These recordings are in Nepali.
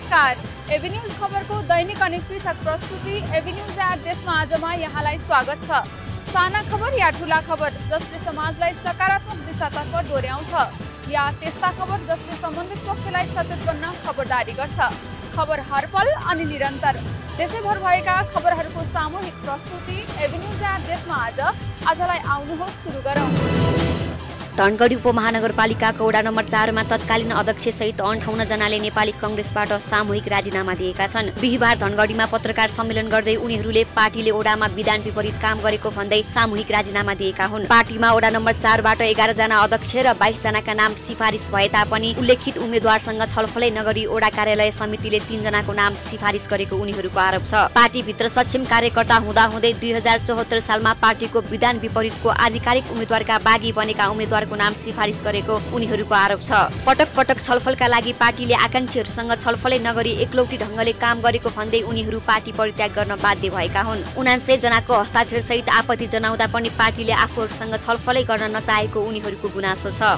नमस्कार, एबी न्यूज खबरको दैनिक अनि पृथक प्रस्तुति एबी न्यूज एट देशमा आजमा यहाँलाई स्वागत छ। साना खबर या ठूला खबर जसले समाजलाई सकारात्मक दिशातर्फ डोर्याउँछ या त्यस्ता खबर जसले सम्बन्धित पक्षलाई सचेत बन्न खबरदारी गर्छ। खबर हरपल अनि निरन्तर देशैभर भएका खबरहरूको सामूहिक प्रस्तुति एबी न्यूज एट देशमा आजलाई आउनुहोस् सुरु गरौँ। धनगढी उपमहानगरपालिकाको वडा नम्बर 4 मा तत्कालीन अध्यक्ष सहित 58 जनाले नेपाली कांग्रेसबाट सामूहिक राजीनामा दिएका छन्। बिहीबार धनगढीमा पत्रकार सम्मेलन गर्दै उनीहरूले पार्टीले वडामा विधान विपरीत काम गरेको भन्दै सामूहिक राजीनामा दिएका हुन्। पार्टीमा वडा नम्बर 4 बाट 11 जना अध्यक्ष र 22 जनाका नाम सिफारिस भए तापनि उल्लेखित उम्मेदवारसँग छलफलै नगरी वडा कार्यालय समितिले 3 जनाको नाम सिफारिस गरेको उनीहरूको आरोप छ। पार्टीभित्र सक्षम कार्यकर्ता हुँदाहुँदै 2074 सालमा पार्टीको विधान विपरीतको आधिकारिक उम्मेदवारका बागी बनेका उम्मेदवार नाम सिफारिस गरेको उनीहरूको आरोप छ। पटक पटक छलफलका लागि पार्टीले आकांक्षीहरूसँग छलफलै नगरी एकलौटी ढंगले काम गरेको भन्दै उनीहरू पार्टी परित्याग गर्न बाध्य भएका हुन्। 79 जनाको हस्ताक्षर सहित आपत्ति जनाउँदा पनि पार्टीले आफूहरूसँग छलफलै गर्न नचाहेको उनीहरूको गुनासो छ।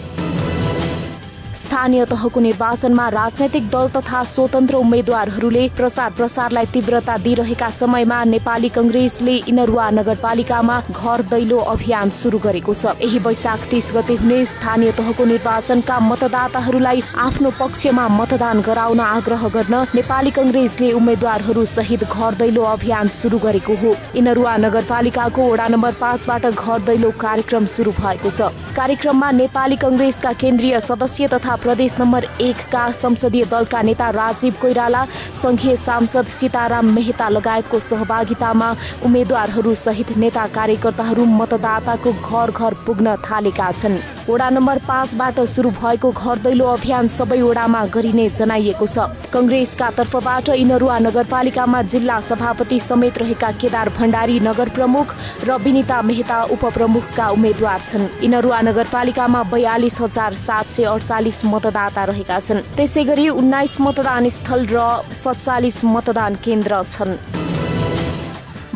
स्थानीय तहको निर्वाचनमा राजनैतिक दल तथा स्वतन्त्र उम्मेद्वारहरूले प्रचार प्रसारलाई तीव्रता दिइरहेका समयमा नेपाली कांग्रेसले इनरुवा नगरपालिकामा घर दैलो अभियान सुरु गरेको छ। यही वैशाख 30 गते हुने स्थानीय तहको निर्वाचनका मतदाताहरूलाई आफ्नो पक्षमा मतदान गराउन आग्रह गर्न नेपाली कांग्रेसले उम्मेद्वारहरू सहित घर दैलो अभियान सुरु गरेको हो। इनरुवा नगरपालिकाको वडा नम्बर 5 बाट घर दैलो कार्यक्रम सुरु भएको छ। कार्यक्रममा नेपाली कांग्रेसका केन्द्रीय सदस्य तथा प्रदेश नम्बर 1 का संसदीय दलका नेता राजीव कोइराला, संघीय सांसद सीताराम मेहता लगायतको सहभागितामा उम्मेद्वारहरू सहित नेता कार्यकर्ताहरू मतदाताको घर घर पुग्न थालेका छन्। वडा नम्बर 5 बाट सुरु भएको घर दैलो अभियान सबै वडामा गरिने जनाइएको छ। कांग्रेसका तर्फबाट इनरुवा नगरपालिकामा जिल्ला सभापति समेत रहेका केदार भण्डारी नगर प्रमुख र विनिता मेहता उपप्रमुखका उम्मेद्वार छन्। इनरुवा नगरपालिकामा 42,748 मतदाता रहेका छन्। त्यसैगरी 19 मतदान स्थल र 47 मतदान केन्द्र छन्।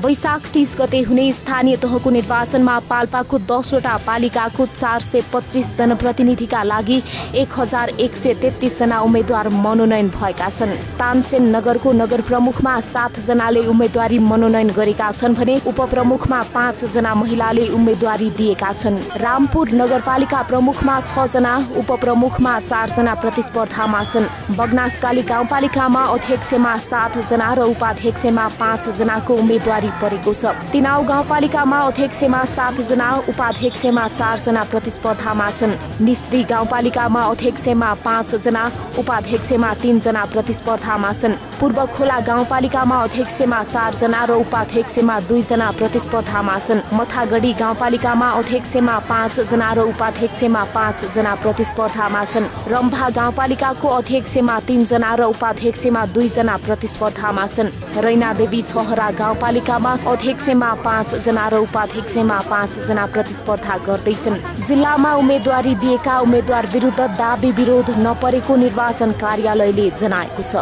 वैशाख 30 गते हुने स्थानीय तहको निर्वाचनमा पाल्पाको 10 वटा पालिकाको 425 जनप्रतिनिधिका लागि 1133 जना उम्मेद्वार मनोनयन भएका छन्। तानसेन नगरको नगर प्रमुखमा 7 जनाले उम्मेदवारी मनोनयन गरेका छन् भने उपप्रमुखमा 5 जना महिलाले उम्मेदवारी दिएका छन्। रामपुर नगरपालिका प्रमुखमा 6 जना, उपप्रमुखमा 4 जना प्रतिस्पर्धामा छन्। बगनासकाली गाउँपालिकामा अध्यक्षमा 7 जना र उपाध्यक्षमा 5 जनाको उम्मेदवारी परेको छ। तिनाउ गाउँपालिकामा अध्यक्षमा 7 जना, उपाध्यक्षमा 4 जना प्रतिस्पर्धामा छन्। निस्दी गाउँपालिकामा अध्यक्षमा 5 जना, उपाध्यक्षमा 3 जना प्रतिस्पर्धामा छन्। पूर्व खोला गाउँपालिकामा अध्यक्षमा 4 जना र उपाध्यक्षमा 2 जना प्रतिस्पर्धामा छन्। मथागढी गाउँपालिकामा अध्यक्षमा 5 जना र उपाध्यक्षमा 5 जना प्रतिस्पर्धामा छन्। रम्भा गाउँपालिकाको अध्यक्षमा 3 जना र उपाध्यक्षमा 2 जना प्रतिस्पर्धामा छन्। रैनादेवी छहरा गाउँपालिका अध्यक्षमा 5 जना र उपाध्यक्षमा 5 जना प्रतिस्पर्धा गर्दैछन्। जिल्लामा उम्मेदवारी दिएका उम्मेद्वार विरुद्ध दाबी विरोध नपरेको निर्वाचन कार्यालयले जनाएको छ।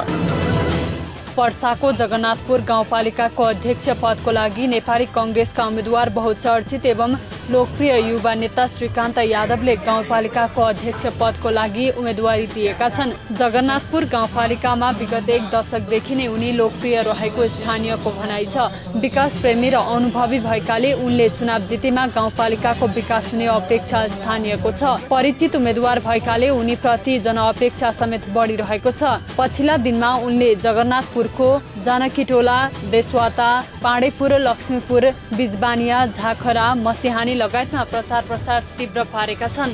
पर्साको जगन्नाथपुर गाउँपालिकाको अध्यक्ष पदको लागि नेपाली कांग्रेसका उम्मेद्वार बहुचर्चित एवं लोकप्रिय युवा नेता श्रीकान्त यादवले गाउँपालिकाको अध्यक्ष पदको लागि उम्मेदवारी दिएका छन्। जगन्नाथपुर गाउँपालिकामा विगत 1 दशकदेखि नै उनी लोकप्रिय रहेको स्थानीयको भनाइ छ। विकास प्रेमी र अनुभवी भएकाले उनले चुनाव जितेमा गाउँपालिकाको विकास हुने अपेक्षा स्थानीयको छ। परिचित उम्मेद्वार भएकाले उनी प्रति जनअपेक्षा समेत बढिरहेको छ। पछिल्ला दिनमा उनले जगन्नाथपुरको जानकीटोला, देशवाता, पाण्डेपुर, लक्ष्मीपुर, बिजबानिया, झाखरा, मसिहानी लगायतमा प्रचार तीव्र पारेका छन्।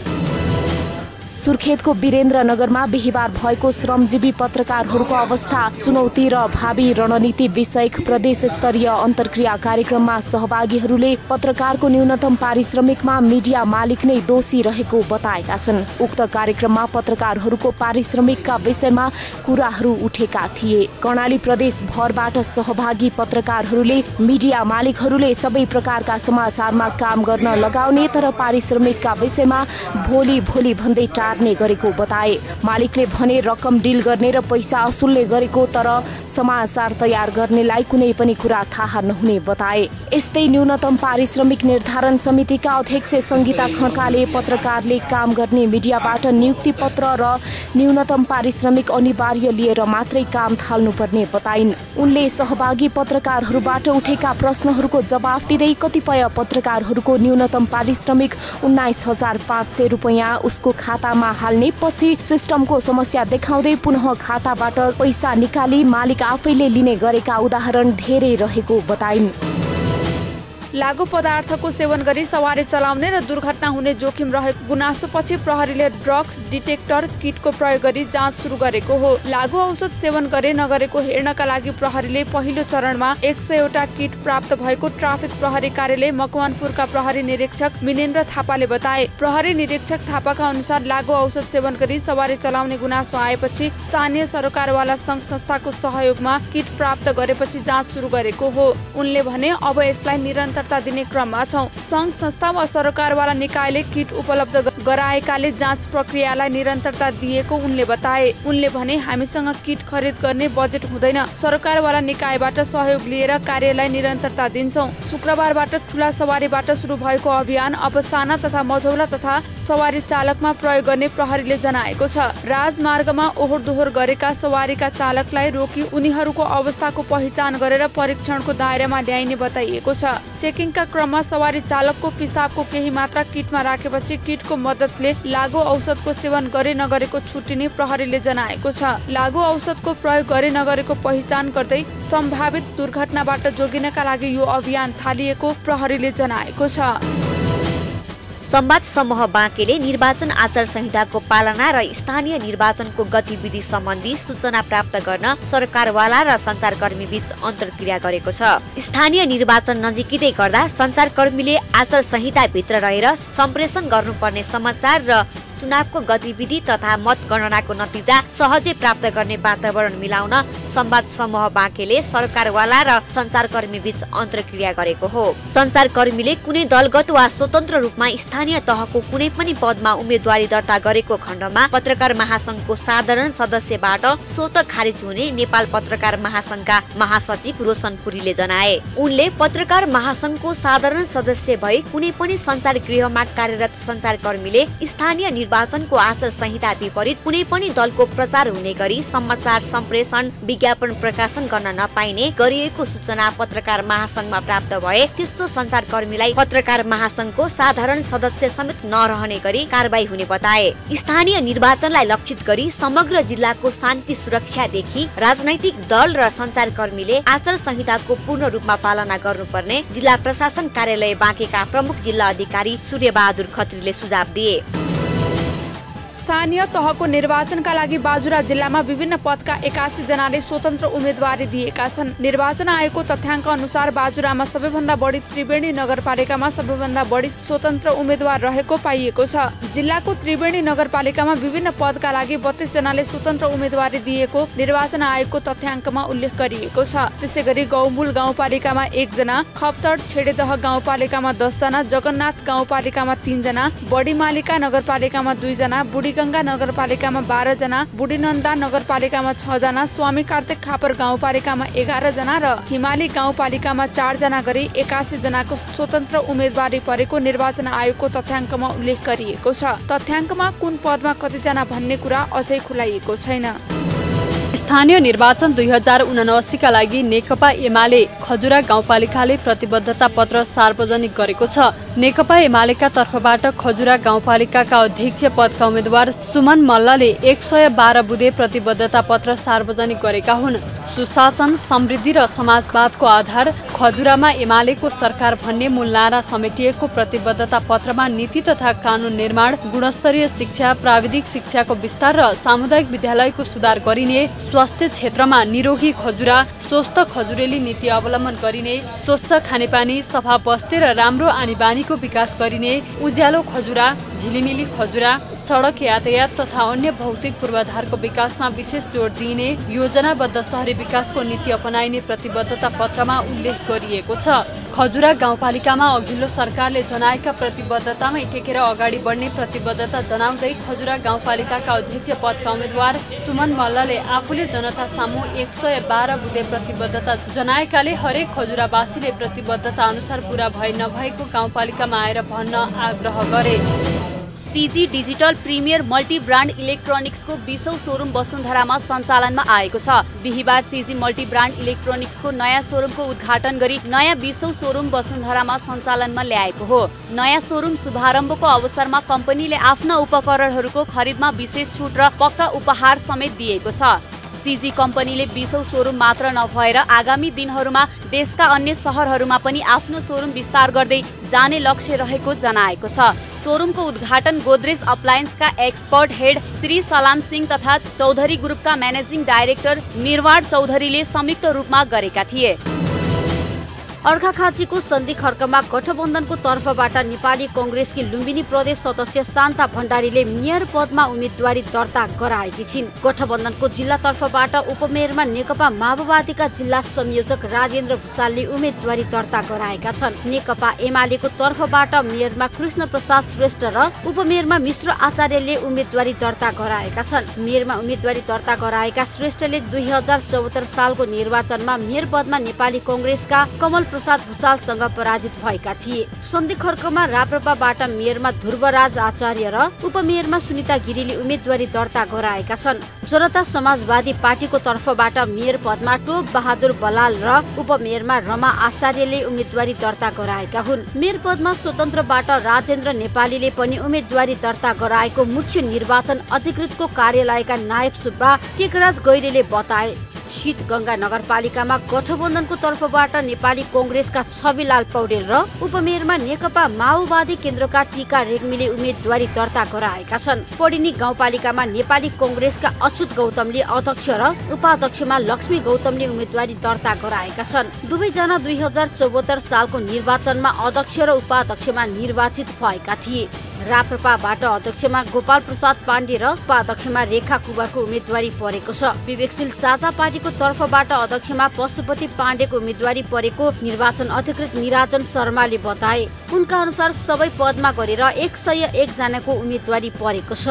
सुर्खेतको वीरेन्द्रनगरमा बिहीबार भएको श्रमजीवी पत्रकारहरूको अवस्था, चुनौती र भावी रणनीति विषयक प्रदेश स्तरीय अन्तर्क्रिया कार्यक्रममा सहभागीहरूले पत्रकारको न्यूनतम पारिश्रमिकमा मिडिया मालिक नै दोषी रहेको बताएका छन्। उक्त कार्यक्रममा पत्रकारहरूको पारिश्रमिकका विषयमा कुराहरू उठेका थिए। कर्णाली प्रदेश भरबाट सहभागी पत्रकारहरूले मिडिया मालिकहरूले सबै प्रकारका समाचारमा काम गर्न लगाउने तर पारिश्रमिकका विषयमा भोलि भन्दै उतार्ने गरेको बताए। मालिकले भने रकम डिल गर्ने र पैसा असुल्ने गरेको, तर समाचार तयार गर्नेलाई कुनै पनि कुरा थाहा नहुने बताए। यस्तै न्यूनतम पारिश्रमिक निर्धारण समितिका अध्यक्ष सङ्गीता खड्काले पत्रकारले काम गर्ने मिडियाबाट नियुक्ति पत्र र न्यूनतम पारिश्रमिक अनिवार्य लिएर मात्रै काम थाल्नुपर्ने बताइन्। उनले सहभागी पत्रकारहरूबाट उठेका प्रश्नहरूको जवाफ दिँदै कतिपय पत्रकारहरूको न्यूनतम पारिश्रमिक 19,500 रुपैयाँ उसको खातामा हाल्ने, पछि सिस्टमको समस्या देखाउँदै पुनः खाताबाट पैसा निकाली मालिक आफैले लिने गरेका उदाहरण धेरै रहेको बताइन्। लागु पदार्थको सेवन गरी सवारी चलाउने र दुर्घटना हुने जोखिम रहेको गुनासोपछि प्रहरीले ड्रग्स डिटेक्टर किटको प्रयोग गरी जाँच सुरु गरेको हो। लागु औषध सेवन गरे नगरेको हेर्नका लागि प्रहरीले पहिलो चरणमा 100वटा किट प्राप्त भएको ट्राफिक प्रहरी कार्यालय मकवानपुरका प्रहरी निरीक्षक मिनेन्द्र थापाले बताए। प्रहरी निरीक्षक थापाका अनुसार लागु औषध सेवन गरी सवारी चलाउने गुनासो आएपछि स्थानीय सरकारवाला संघ संस्थाको सहयोगमा किट प्राप्त गरेपछि जाँच सुरु गरेको हो। उनले भने अब यसलाई निरन्तर दिने क्रममा छौं। संघ संस्था वा सरकारवाला निकायले किट उपलब्ध गराएकाले जाँच प्रक्रियालाई निरन्तरता दिएको उनले बताए। उनले भने हामीसँग किट खरिद गर्ने बजेट हुँदैन, सरकारवाला निकायबाट सहयोग लिएर कार्यलाई निरन्तरता दिन्छौं। शुक्रबारबाट ठूला सवारीबाट सुरु भएको अभियान अब साना तथा मझौला तथा सवारी चालकमा प्रयोग गर्ने प्रहरीले जनाएको छ। राजमार्गमा ओहोर दोहोर गरेका सवारीका चालकलाई रोकी उनीहरूको अवस्थाको पहिचान गरेर परीक्षणको दायरामा ल्याइने बताइएको छ। चेकिङका क्रममा सवारी चालकको पिसाबको केही मात्रा किटमा राखेपछि किटको मद्दतले लागु औषधको सेवन गरे नगरेको छुटिने प्रहरीले जनाएको छ। लागु औषधको प्रयोग गरे नगरेको पहिचान गर्दै सम्भावित दुर्घटनाबाट जोगिनका लागि यो अभियान थालिएको प्रहरीले जनाएको छ। संवाद समूह बाँकेले निर्वाचन आचार संहिताको पालना र स्थानीय निर्वाचनको गतिविधि सम्बन्धी सूचना प्राप्त गर्न सरकारवाला र सञ्चारकर्मी बीच अन्तर्क्रिया गरेको छ। स्थानीय निर्वाचन नजिकै गर्दा सञ्चारकर्मीले आचार संहिता भित्र रहेर सम्प्रेषण गर्नुपर्ने समाचार र चुनावको गतिविधि तथा मतगणनाको नतिजा सहजै प्राप्त गर्ने वातावरण मिलाउन संवाद समूह बाँकेले सरकारवाला र सञ्चारकर्मी बीच अन्तर्क्रिया गरेको हो। सञ्चारकर्मीले कुनै दलगत वा स्वतन्त्र रूपमा स्थानीय तहको कुनै पनि पदमा उम्मेदवारी दर्ता गरेको खण्डमा पत्रकार महासंघको साधारण सदस्यबाट स्वतः खारिज हुने नेपाल पत्रकार महासंघका महासचिव रोशन पुरीले जनाए। उनले पत्रकार महासंघको साधारण सदस्य भई कुनै पनि सञ्चार गृहमा कार्यरत सञ्चारकर्मीले स्थानीय निर्वाचनको आचार संहिता विपरीत कुनै पनि दलको प्रचार हुने गरी समाचार सम्प्रेषण विज्ञापन प्रकाशन गर्न नपाइने गरिएको सूचना पत्रकार महासंघमा प्राप्त भए त्यस्तो सञ्चारकर्मीलाई पत्रकार महासंघको साधारण सदस्य समेत नरहने गरी कारबाही हुने बताए। स्थानीय निर्वाचनलाई लक्षित गरी समग्र जिल्लाको शान्ति सुरक्षादेखि राजनैतिक दल र सञ्चारकर्मीले आचार संहिताको पूर्ण रूपमा पालना गर्नुपर्ने जिल्ला प्रशासन कार्यालय बाँकेका प्रमुख जिल्ला अधिकारी सूर्यबहादुर खत्रीले सुझाव दिए। स्थानीय तहको निर्वाचनका लागि बाजुरा जिल्लामा विभिन्न पदका 81 जनाले स्वतन्त्र उम्मेदवारी दिएका छन्। निर्वाचन आयोगको तथ्याङ्क अनुसार बाजुरामा सबैभन्दा बढी त्रिवेणी नगरपालिकामा सबैभन्दा बढी स्वतन्त्र उम्मेदवार रहेको पाइएको छ। जिल्लाको त्रिवेणी नगरपालिकामा विभिन्न पदका लागि 32 जनाले स्वतन्त्र उम्मेदवारी दिएको निर्वाचन आयोगको तथ्याङ्कमा उल्लेख गरिएको छ। त्यसैगरी गौमुल गाउँपालिकामा 1 जना, खप्तड छेडेदह गाउँपालिकामा 10 जना, जगन्नाथ गाउँपालिकामा 3 जना, बडीमालिका नगरपालिकामा 2 जना, बुढीगङ्गा नगरपालिकामा 12 जना, बुढीनन्दा नगरपालिकामा 6 जना, स्वामी कार्तिक खापर गाउँपालिकामा 11 जना र हिमाली गाउँपालिकामा 4 जना गरी 81 जनाको स्वतन्त्र उम्मेदवारी परेको निर्वाचन आयोगको तथ्याङ्कमा उल्लेख गरिएको छ। तथ्याङ्कमा कुन पदमा कतिजना भन्ने कुरा अझै खुलाइएको छैन। स्थानीय निर्वाचन 2079 का लागि नेकपा एमाले खजुरा गाउँपालिकाले प्रतिबद्धता पत्र सार्वजनिक गरेको छ। नेकपा एमालेका तर्फबाट खजुरा गाउँपालिकाका अध्यक्ष पदका उम्मेद्वार सुमन मल्लले 112 बुँदे प्रतिबद्धता पत्र सार्वजनिक गरेका हुन्। सुशासन, समृद्धि र समाजवादको आधार खजुरामा एमालेको सरकार भन्ने मूल नारा समेटिएको प्रतिबद्धता पत्रमा नीति तथा कानून निर्माण, गुणस्तरीय शिक्षा, प्राविधिक शिक्षाको विस्तार र सामुदायिक विद्यालयको सुधार गरिने, स्वास्थ्य क्षेत्रमा निरोगी खजुरा, स्वस्थ खजुरेली नीति अवलम्बन गरिने, स्वच्छ खानेपानी, सफा बस्ती र राम्रो आनीबानीको विकास गरिने, उज्यालो खजुरा, झिलिमिली खजुरा, सडक यातायात तथा अन्य भौतिक पूर्वाधारको विकासमा विशेष जोड दिइने, योजनाबद्ध शहरी विकासको नीति अपनाइने प्रतिबद्धता पत्रमा उल्लेख गरिएको छ। खजुरा गाउँपालिकामा अघिल्लो सरकारले जनाएका प्रतिबद्धतामा टेकेर अगाडि बढ्ने प्रतिबद्धता जनाउँदै खजुरा गाउँपालिकाका अध्यक्ष पदका उम्मेद्वार सुमन मल्लले आफूले जनता सामु 112 बुँदे प्रतिबद्धता जनाएकाले हरेक खजुरावासीले प्रतिबद्धता अनुसार पूरा भए नभएको गाउँपालिकामा आएर भन्न आग्रह गरे। CG digital premier multi brand इलेक्ट्रोनिक्सको 20औं सोरुम वसुन्धरामा सञ्चालनमा आएको छ। बिहिबार सीजी मल्टी ब्रान्ड इलेक्ट्रोनिक्सको नयाँ सोरुमको उद्घाटन गरी नयाँ 20औं सोरुम वसुन्धरामा सञ्चालनमा ल्याएको हो। नयाँ सोरुम शुभारम्भको अवसरमा कम्पनीले आफ्ना उपकरणहरूको खरिदमा विशेष छुट र पक्का उपहार समेत दिएको छ। सीजी कम्पनीले 20औं सोरुम मात्र नभएर आगामी दिनहरूमा देशका अन्य शहरहरूमा पनि आफ्नो सोरुम विस्तार गर्दै जाने लक्ष्य रहेको जनाएको छ। सोरुमको उद्घाटन गोदरेज अप्लायन्सका एक्सपर्ट हेड श्री सलाम सिंह तथा चौधरी ग्रुपका म्यानेजिङ डाइरेक्टर निर्वाण चौधरीले संयुक्त रूपमा गरेका थिए। अर्घाखाँचीको सन्धि खर्कमा गठबन्धनको तर्फबाट नेपाली कांग्रेसकी लुम्बिनी प्रदेश सदस्य शान्ता भण्डारीले मेयर पदमा उम्मेदवारी दर्ता गराएकी छिन्। गठबन्धनको जिल्ला तर्फबाट उपमेयरमा नेकपा माओवादीका जिल्ला संयोजक राजेन्द्र भुषालले उम्मेदवारी दर्ता गराएका छन्। नेकपा एमालेको तर्फबाट मेयरमा कृष्ण प्रसाद श्रेष्ठ र उपमेयरमा मिश्र आचार्यले उम्मेदवारी दर्ता गराएका छन्। मेयरमा उम्मेदवारी दर्ता गराएका श्रेष्ठले 2074 सालको निर्वाचनमा मेयर पदमा नेपाली कांग्रेसका कमल प्रसाद भुषालसँग पराजित भएका थिए। सन्धि खर्कमा राप्रपाबाट मेयरमा ध्रुवराज आचार्य र उपमेयरमा सुनिता गिरीले उम्मेदवारी दर्ता गराएका छन्। जनता समाजवादी पार्टीको तर्फबाट मेयर पदमा टोप बहादुर बलाल र उपमेयरमा रमा आचार्यले उम्मेदवारी दर्ता गराएका हुन्। मेयर पदमा स्वतन्त्रबाट राजेन्द्र नेपालीले पनि उम्मेदवारी दर्ता गराएको मुख्य निर्वाचन अधिकृतको कार्यालयका नायब सुब्बा टेकराज गैरेले बताए। शीतगंगा नगरपालिकामा गठबन्धनको तर्फबाट नेपाली कांग्रेसका छविलाल पौडेल र उपमेयरमा नेकपा माओवादी केन्द्रका टीका रेग्मीले उम्मेदवारी दर्ता गराएका छन्। पडिनी गाउँपालिकामा नेपाली कांग्रेसका अच्युत गौतमले अध्यक्ष र उपाध्यक्षमा लक्ष्मी गौतमले उम्मेदवारी दर्ता गराएका छन्। दुवैजना 2074 सालको निर्वाचनमा अध्यक्ष र उपाध्यक्षमा निर्वाचित भएका थिए। राप्रपाबाट अध्यक्षमा गोपाल प्रसाद पाण्डे र उपाध्यक्षमा रेखा कुवरको उम्मेदवारी परेको छ। विवेकशील साझा पार्टीको तर्फबाट अध्यक्षमा पशुपति पाण्डेको उम्मेदवारी परेको निर्वाचन अधिकृत निराजन शर्माले बताए। उनका अनुसार सबै पदमा गरेर 101 जनाको उम्मेदवारी परेको छ।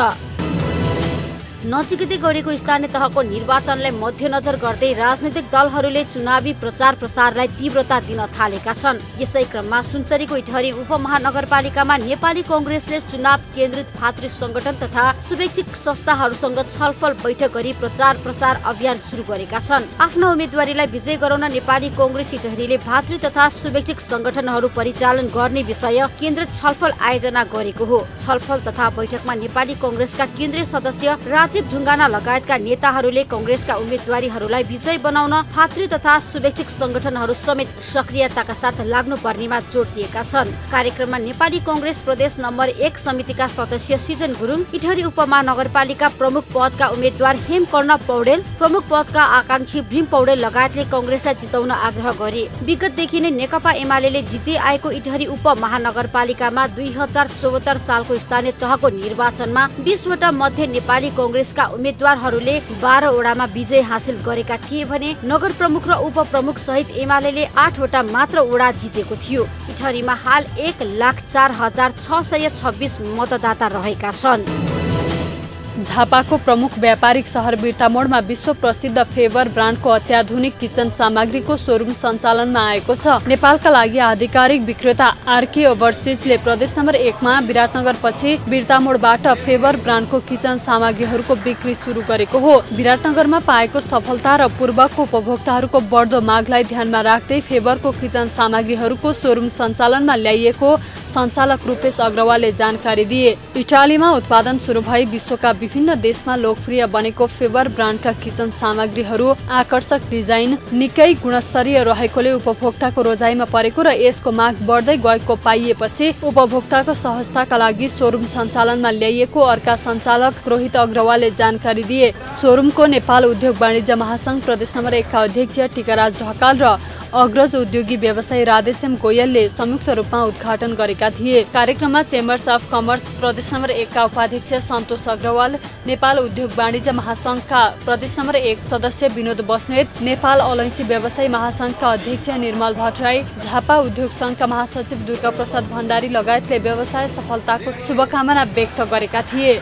नजिकै गरेको स्थानीय तहको निर्वाचनलाई मध्यनजर गर्दै राजनीतिक दलहरूले चुनावी प्रचार प्रसारलाई तीव्रता दिन थालेका छन्। यसै क्रममा सुनसरीको इटहरी उपमहानगरपालिकामा नेपाली कांग्रेसले चुनाव केन्द्रित भातृ संगठन तथा शुभेच्छिक संस्थाहरूसँग छलफल बैठक गरी प्रचार प्रसार अभियान सुरु गरेका छन्। आफ्ना उम्मेदवारीलाई विजय गराउन नेपाली कांग्रेस इटहरीले भातृ तथा शुभेच्छिक संगठनहरू परिचालन गर्ने विषय केन्द्रित छलफल आयोजना गरेको हो। छलफल तथा बैठकमा नेपाली कांग्रेसका केन्द्रीय सदस्य ढुङ्गाना लगायतका नेताहरूले कांग्रेसका उम्मेदवारीहरूलाई विजय बनाउन भातृ तथा शुभेच्छिक संगठनहरू समेत सक्रियताका साथ लाग्नु पर्नेमा जोड दिएका छन्। कार्यक्रममा नेपाली कांग्रेस प्रदेश नम्बर 1 समितिका सदस्य सिजन गुरुङ, इटहरी उपमहानगरपालिका प्रमुख पदका उम्मेद्वार हेमकर्ण पौडेल, प्रमुख पदका आकांक्षी भीम पौडेल लगायतले कांग्रेसलाई जिताउन आग्रह गरे। विगतदेखि नै नेकपा एमाले जित्दै आएको इटहरी उपमहानगरपालिकामा 2074 सालको स्थानीय तहको निर्वाचनमा 20 वटा मध्ये नेपाली कांग्रेसका उम्मेदवारहरूले 12 वडामा विजय हासिल गरेका थिए भने नगर प्रमुख र उपप्रमुख सहित एमाले 8 वटा मात्र वडा जितेको थियो। इटहरीमा हाल 1,04,626 मतदाता रहेका छन्। झापाको प्रमुख व्यापारिक शहर बिर्तामोडमा विश्व प्रसिद्ध फेबर ब्रान्डको अत्याधुनिक किचन सामग्रीको सोरुम सञ्चालनमा आएको छ। नेपालका लागि आधिकारिक विक्रेता आरके ओभरसिजले प्रदेश नम्बर 1 मा विराटनगर पछि बिर्तामोडबाट फेबर ब्रान्डको किचन सामग्रीहरूको बिक्री सुरु गरेको हो। विराटनगरमा पाएको सफलता र पूर्वको उपभोक्ताहरूको बढ्दो मागलाई ध्यानमा राख्दै फेबरको किचन सामग्रीहरूको सोरुम सञ्चालनमा ल्याइएको सञ्चालक रूपेश अग्रवालले जानकारी दिए। इटालीमा उत्पादन सुरु भई विश्वका विभिन्न देशमा लोकप्रिय बनेको फेबर ब्रान्डका किचन सामग्रीहरू आकर्षक डिजाइन, निकै गुणस्तरीय रहेकोले उपभोक्ताको रोजाइमा परेको र यसको माग बढ्दै गएको पाइएपछि उपभोक्ताको सहजताका लागि सोरुम सञ्चालनमा ल्याइएको अर्का सञ्चालक रोहित अग्रवालले जानकारी दिए। सोरुमको नेपाल उद्योग वाणिज्य महासंघ प्रदेश नम्बर 1 का अध्यक्ष टिकाराज ढकाल र अग्रज उद्योगी व्यवसायी राधेश्याम गोयलले संयुक्त रूपमा उद्घाटन गरेका थिए। कार्यक्रममा चेम्बर्स अफ कमर्स प्रदेश नम्बर 1 का उपाध्यक्ष सन्तोष अग्रवाल, नेपाल उद्योग वाणिज्य महासंघका प्रदेश नम्बर 1 सदस्य विनोद बस्नेत, नेपाल अलैँची व्यवसायी महासंघका अध्यक्ष निर्मल भट्टराई, झापा उद्योग संघका महासचिव दुर्गा प्रसाद भण्डारी लगायतले व्यवसाय सफलताको शुभकामना व्यक्त गरेका थिए।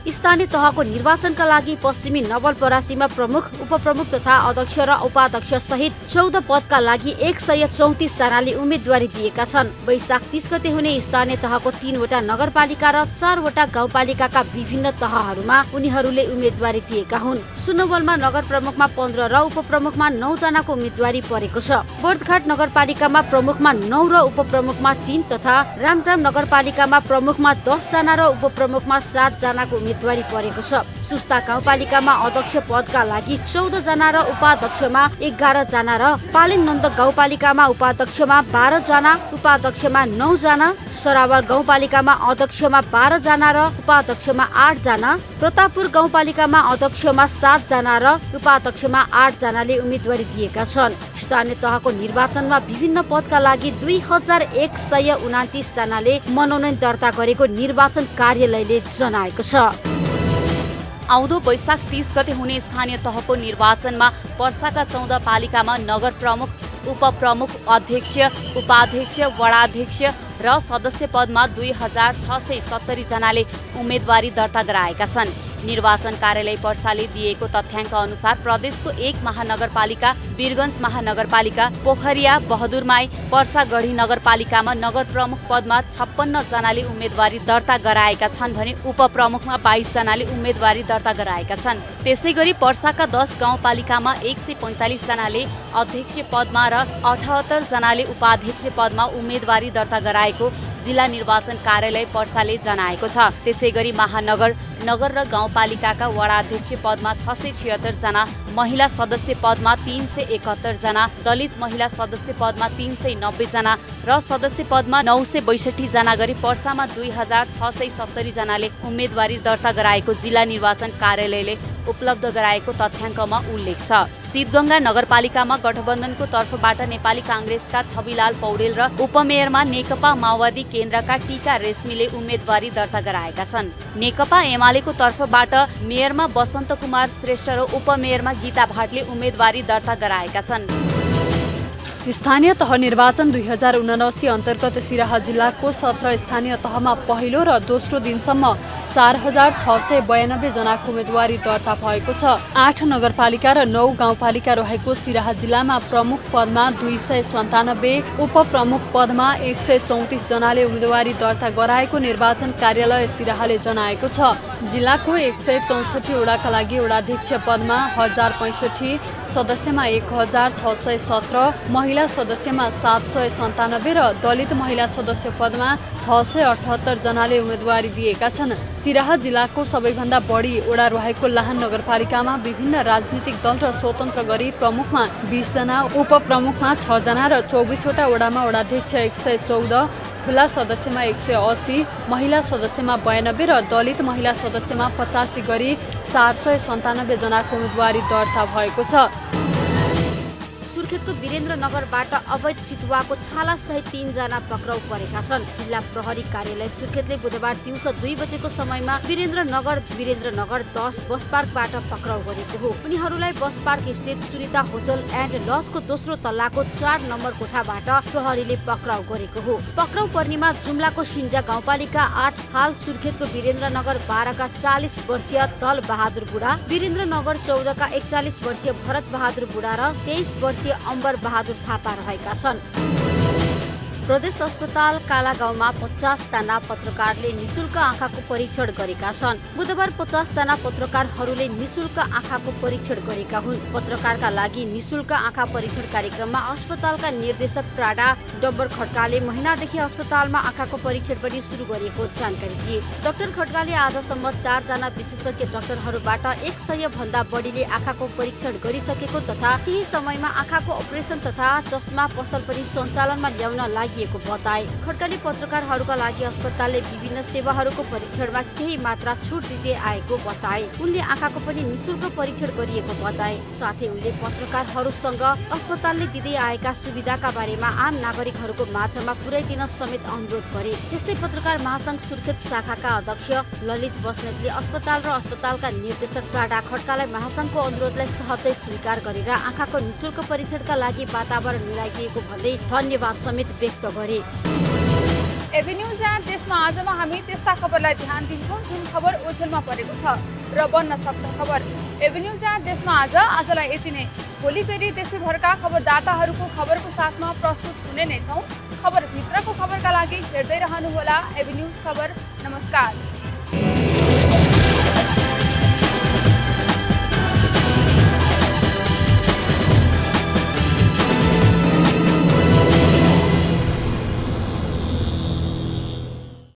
स्थानीय तहको निर्वाचनका लागि पश्चिमी नवलपरासीमा प्रमुख, उपप्रमुख तथा अध्यक्ष र उपाध्यक्ष सहित 14 पदका लागि 134 जनाले उम्मेदवारी दिएका छन्। वैशाख 30 गते हुने स्थानीय तहको 3 वटा नगरपालिका र 4 वटा गाउँपालिकाका विभिन्न तहहरूमा उनीहरूले उम्मेदवारी दिएका हुन्। सुनवलमा नगर प्रमुखमा 15 र उपप्रमुखमा 9 जनाको उम्मेदवारी परेको छ। बर्दघाट नगरपालिकामा प्रमुखमा 9 र उपप्रमुखमा 3 तथा रामग्राम नगरपालिकामा प्रमुखमा 10 जना र उपप्रमुखमा 7 जनाको उम्मेदवारी परेको छ। सुस्ता गाउँपालिकामा अध्यक्ष पदका लागि 14 जना र उपाध्यक्षमा 11 जना र पालिङ नन्द गाउँपालिकामा उपाध्यक्षमा 12 जना, उपाध्यक्षमा 9 जना, सरावल गाउँपालिकामा अध्यक्षमा 12 जना र उपाध्यक्षमा 8 जना, प्रतापपुर गाउँपालिकामा अध्यक्षमा 7 जना र उपाध्यक्षमा 8 जनाले उम्मेदवारी दिएका छन्। स्थानीय तहको निर्वाचनमा विभिन्न पदका लागि 2129 जनाले मनोनयन दर्ता गरेको निर्वाचन कार्यालयले जनाएको छ। आउँदो वैशाख 30 गते हुने स्थानीय तहको निर्वाचनमा पर्साका 14 पालिकामा नगर प्रमुख, उपप्रमुख, अध्यक्ष, उपाध्यक्ष, वडाध्यक्ष र सदस्य पदमा 2670 जनाले उम्मेदवारी दर्ता गराएका छन्। निर्वाचन कार्यालय पर्साले दिएको तथ्याङ्क अनुसार प्रदेशको 1 महानगरपालिका, वीरगञ्ज महानगरपालिका, पोखरिया, बहादुरमाई, पर्सागढी नगरपालिकामा नगर प्रमुख पदमा 56 जनाले उम्मेदवारी दर्ता गराएका छन् भने उपप्रमुखमा 22 जनाले उम्मेदवारी दर्ता गराएका छन्। त्यसैगरी पर्साका 10 गाउँपालिकामा 145 जनाले अध्यक्ष पदमा र 78 जनाले उपाध्यक्ष पदमा उम्मेदवारी दर्ता गराएको जिल्ला निर्वाचन कार्यालय पर्साले जनाएको छ। त्यसैगरी महानगर, नगर र गाउँपालिकाका वडाध्यक्ष पदमा 676 जना, महिला सदस्य पदमा 371 जना, दलित महिला सदस्य पदमा 390 जना र सदस्य पदमा 962 जना गरी पर्सामा 2670 जनाले उम्मेदवारी दर्ता गराएको जिल्ला निर्वाचन कार्यालयले उपलब्ध गराएको तथ्याङ्कमा उल्लेख छ। सिद्धगङ्गा नगरपालिकामा गठबन्धनको तर्फबाट नेपाली काङ्ग्रेसका छविलाल पौडेल र उपमेयरमा नेकपा माओवादी केन्द्रका टीका रेश्मीले उम्मेदवारी दर्ता गराएका छन्। नेकपा एमालेको तर्फबाट मेयरमा बसन्त कुमार श्रेष्ठ र उपमेयरमा गीता भाटले उम्मेदवारी दर्ता गराएका छन्। स्थानीय तह निर्वाचन 2079 अन्तर्गत सिराहा जिल्लाको 17 स्थानीय तहमा पहिलो र दोस्रो दिनसम्म 4692 जनाको उम्मेदवारी दर्ता भएको छ। 8 नगरपालिका र 9 गाउँपालिका रहेको सिराहा जिल्लामा प्रमुख पदमा 297, उपप्रमुख पदमा 134 जनाले उम्मेदवारी दर्ता गराएको निर्वाचन कार्यालय सिराहाले जनाएको छ। जिल्लाको 164 वडाका लागि वडाध्यक्ष पदमा 1065, सदस्यमा 1617, महिला सदस्यमा 797 र दलित महिला सदस्य पदमा 678 जनाले उम्मेदवारी दिएका छन्। सिराहा जिल्लाको सबैभन्दा बढी वडा रहेको लाहान नगरपालिकामा विभिन्न राजनीतिक दल र स्वतन्त्र गरी प्रमुखमा 20 जना, उपप्रमुखमा 6 जना र 24 वटा वडामा वडाध्यक्ष 114, खुला सदस्यमा 180, महिला सदस्यमा 92 र दलित महिला सदस्यमा 85 गरी 497 जनाको उम्मेदवारी दर्ता भएको छ। सुर्खेतको वीरेन्द्रनगरबाट अवैध चितुवाको छाला सहित 3 जना पक्राउ परेका छन्। जिल्ला प्रहरी कार्यालय सुर्खेतले बुधबार दिउँसो 2 बजेको समयमा वीरेन्द्रनगर 10 बस पार्कबाट पक्राउ गरेको हो। उनीहरूलाई बस पार्क स्थित सुनिता होटल एन्ड लजको दोस्रो तल्लाको 4 नम्बर कोठाबाट प्रहरीले पक्राउ गरेको हो। पक्राउ पर्नेमा जुम्लाको सिन्जा गाउँपालिका 8, हाल सुर्खेतको वीरेन्द्रनगर 12 का 40 वर्षीय तल बहादुर बुढा, वीरेन्द्रनगर 14 का 41 वर्षीय भरत बहादुर बुढा र 23 वर्षीय अम्बर बहादुर थापा रहेका छन्। प्रदेश अस्पताल कालागाउँमा 50 जना पत्रकारले निशुल्क आँखाको परीक्षण गरेका छन्। बुधबार 50 जना पत्रकारहरूले निशुल्क आँखाको परीक्षण गरेका हुन्। पत्रकारका लागि निशुल्क आँखा परीक्षण कार्यक्रममा अस्पतालका निर्देशक प्राडा डब्बर खड्काले महिनादेखि अस्पतालमा आँखाको परीक्षण पनि सुरु गरेको जानकारी दिए। डाक्टर खड्काले आजसम्म 4 जना विशेषज्ञ डाक्टरहरूबाट 100 भन्दा बढीले आँखाको परीक्षण गरिसकेको तथा केही समयमा आँखाको अपरेसन तथा चस्मा पसल पनि सञ्चालनमा ल्याउन लागि राखिएको बताए। खड्काले पत्रकारहरूका लागि अस्पतालले विभिन्न सेवाहरूको परीक्षणमा केही मात्रा छुट दिँदै आएको बताए। उनले आँखाको पनि निशुल्क परीक्षण गरिएको बताए। साथै उनले पत्रकारहरूसँग अस्पतालले दिँदै आएका सुविधाका बारेमा आम नागरिकहरूको माझमा पुर्याइदिन समेत अनुरोध गरे। त्यस्तै पत्रकार महासंघ सुर्खेत शाखाका अध्यक्ष ललित बस्नेतले अस्पताल र अस्पतालका निर्देशक प्राडा खड्कालाई महासंघको अनुरोधलाई सहजै स्वीकार गरेर आँखाको निशुल्क परीक्षणका लागि वातावरण मिलाइदिएको भन्दै धन्यवाद समेत व्यक्त गरे। एभिन्यूज एट देशमा आजमा हामी त्यस्ता खबरलाई ध्यान दिन्छौँ जुन खबर ओझेलमा परेको छ र बन्न सक्छ खबर। एभिन्यूज एट देशमा आजलाई यति नै। भोलि फेरि देशभरका खबरदाताहरूको खबरको साथमा प्रस्तुत हुने नै छौँ। खबर भित्रको खबरका लागि हेर्दै रहनुहोला एभिन्यूज खबर। नमस्कार।